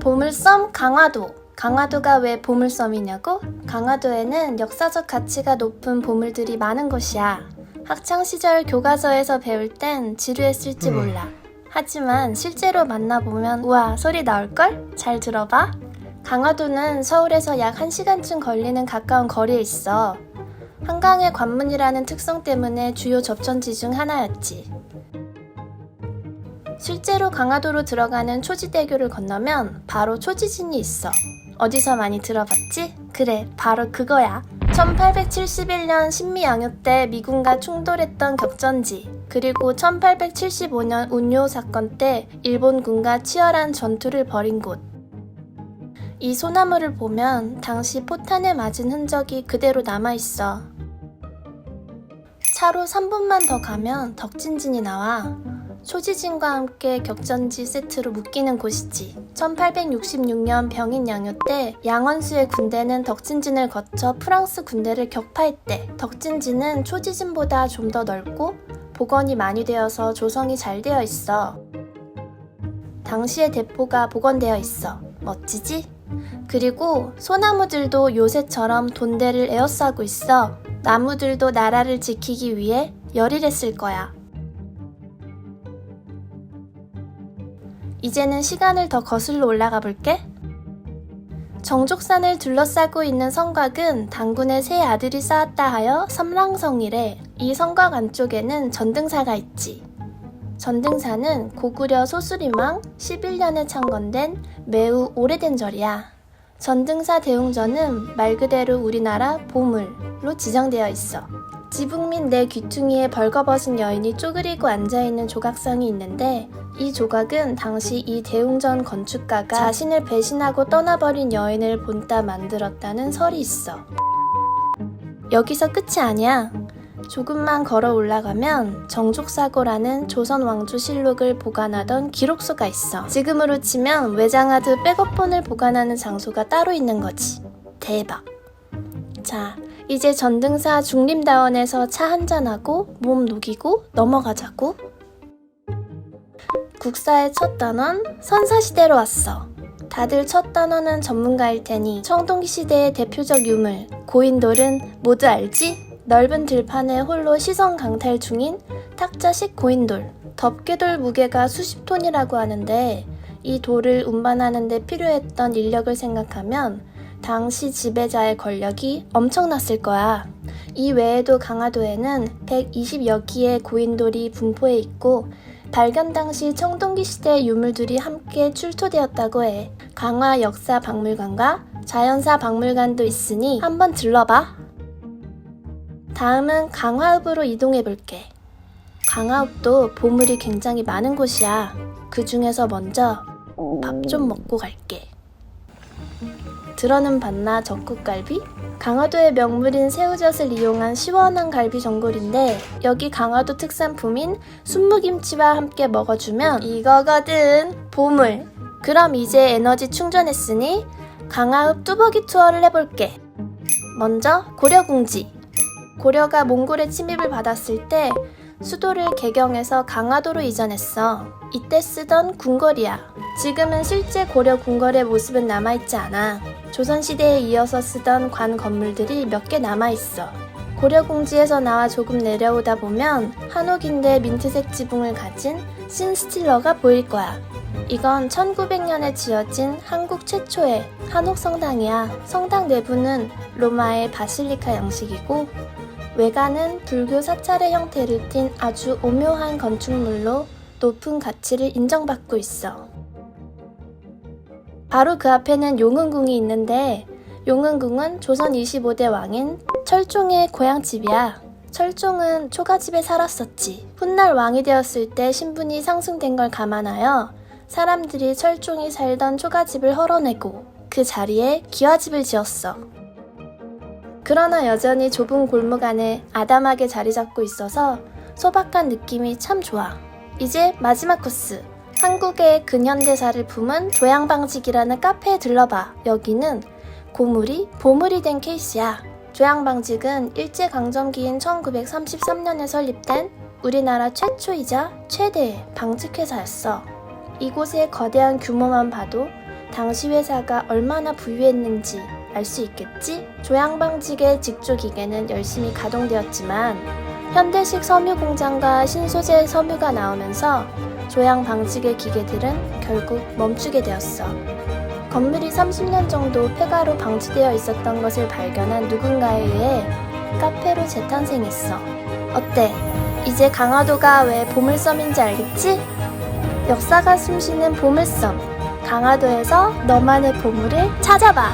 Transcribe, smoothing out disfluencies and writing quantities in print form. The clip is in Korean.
보물섬 강화도. 강화도가 왜 보물섬이냐고? 강화도에는 역사적 가치가 높은 보물들이 많은 곳이야. 학창시절 교과서에서 배울 땐 지루했을지 몰라. 하지만 실제로 만나보면 우와 소리 나올걸? 잘 들어봐. 강화도는 서울에서 약 1시간쯤 걸리는 가까운 거리에 있어. 한강의 관문이라는 특성 때문에 주요 접천지 중 하나였지. 실제로 강화도로 들어가는 초지대교를 건너면 바로 초지진이 있어. 어디서 많이 들어봤지? 그래, 바로 그거야. 1871년 신미양요 때 미군과 충돌했던 격전지, 그리고 1875년 운요 사건 때 일본군과 치열한 전투를 벌인 곳. 이 소나무를 보면 당시 포탄에 맞은 흔적이 그대로 남아있어. 차로 3분만 더 가면 덕진진이 나와. 초지진과 함께 격전지 세트로 묶이는 곳이지. 1866년 병인양요 때 양원수의 군대는 덕진진을 거쳐 프랑스 군대를 격파했대. 덕진진은 초지진보다 좀 더 넓고 복원이 많이 되어서 조성이 잘 되어 있어. 당시의 대포가 복원되어 있어. 멋지지? 그리고 소나무들도 요새처럼 돈대를 에워싸고 있어. 나무들도 나라를 지키기 위해 열일했을 거야. 이제는 시간을 더 거슬러 올라가 볼게. 정족산을 둘러싸고 있는 성곽은 당군의 세 아들이 쌓았다 하여 삼랑성이래. 이 성곽 안쪽에는 전등사가 있지. 전등사는 고구려 소수리망 11년에 창건된 매우 오래된 절이야. 전등사 대웅전은 말 그대로 우리나라 보물로 지정되어 있어. 지붕 및 내 귀퉁이에 벌거벗은 여인이 쪼그리고 앉아있는 조각상이 있는데, 이 조각은 당시 이 대웅전 건축가가 자신을 배신하고 떠나버린 여인을 본따 만들었다는 설이 있어. 여기서 끝이 아니야. 조금만 걸어 올라가면 정족사고라는 조선 왕조 실록을 보관하던 기록소가 있어. 지금으로 치면 외장하드 백업폰을 보관하는 장소가 따로 있는 거지. 대박. 자, 이제 전등사 중림다원에서 차 한잔하고 몸 녹이고 넘어가자고. 국사의 첫 단원 선사시대로 왔어. 다들 첫 단원은 전문가일 테니 청동기 시대의 대표적 유물 고인돌은 모두 알지? 넓은 들판에 홀로 시선 강탈 중인 탁자식 고인돌. 덮개돌 무게가 수십 톤이라고 하는데 이 돌을 운반하는 데 필요했던 인력을 생각하면 당시 지배자의 권력이 엄청났을 거야. 이 외에도 강화도에는 120여 기의 고인돌이 분포해 있고 발견 당시 청동기 시대 유물들이 함께 출토되었다고 해. 강화 역사 박물관과 자연사 박물관도 있으니 한번 들러봐. 다음은 강화읍으로 이동해볼게. 강화읍도 보물이 굉장히 많은 곳이야. 그 중에서 먼저 밥 좀 먹고 갈게. 들어는 봤나 적국갈비? 강화도의 명물인 새우젓을 이용한 시원한 갈비 전골인데 여기 강화도 특산품인 순무김치와 함께 먹어주면 이거거든. 보물. 그럼 이제 에너지 충전했으니 강화읍 뚜벅이 투어를 해볼게. 먼저 고려궁지. 고려가 몽골의 침입을 받았을 때 수도를 개경해서 강화도로 이전했어. 이때 쓰던 궁궐이야. 지금은 실제 고려 궁궐의 모습은 남아있지 않아. 조선시대에 이어서 쓰던 관 건물들이 몇 개 남아있어. 고려궁지에서 나와 조금 내려오다 보면 한옥인데 민트색 지붕을 가진 신스틸러가 보일 거야. 이건 1900년에 지어진 한국 최초의 한옥 성당이야. 성당 내부는 로마의 바실리카 양식이고 외관은 불교 사찰의 형태를 띤 아주 오묘한 건축물로 높은 가치를 인정받고 있어. 바로 그 앞에는 용은궁이 있는데 용은궁은 조선 25대 왕인 철종의 고향집이야. 철종은 초가집에 살았었지. 훗날 왕이 되었을 때 신분이 상승된 걸 감안하여 사람들이 철종이 살던 초가집을 헐어내고 그 자리에 기와집을 지었어. 그러나 여전히 좁은 골목 안에 아담하게 자리 잡고 있어서 소박한 느낌이 참 좋아. 이제 마지막 코스. 한국의 근현대사를 품은 조양방직이라는 카페에 들러봐. 여기는 고물이 보물이 된 케이스야. 조양방직은 일제강점기인 1933년에 설립된 우리나라 최초이자 최대의 방직회사였어. 이곳의 거대한 규모만 봐도 당시 회사가 얼마나 부유했는지 알 수 있겠지? 조향방직의 직조기계는 열심히 가동되었지만 현대식 섬유 공장과 신소재 섬유가 나오면서 조향방직의 기계들은 결국 멈추게 되었어. 건물이 30년 정도 폐가로 방치되어 있었던 것을 발견한 누군가에 의해 카페로 재탄생했어. 어때? 이제 강화도가 왜 보물섬인지 알겠지? 역사가 숨쉬는 보물섬. 강화도에서 너만의 보물을 찾아봐.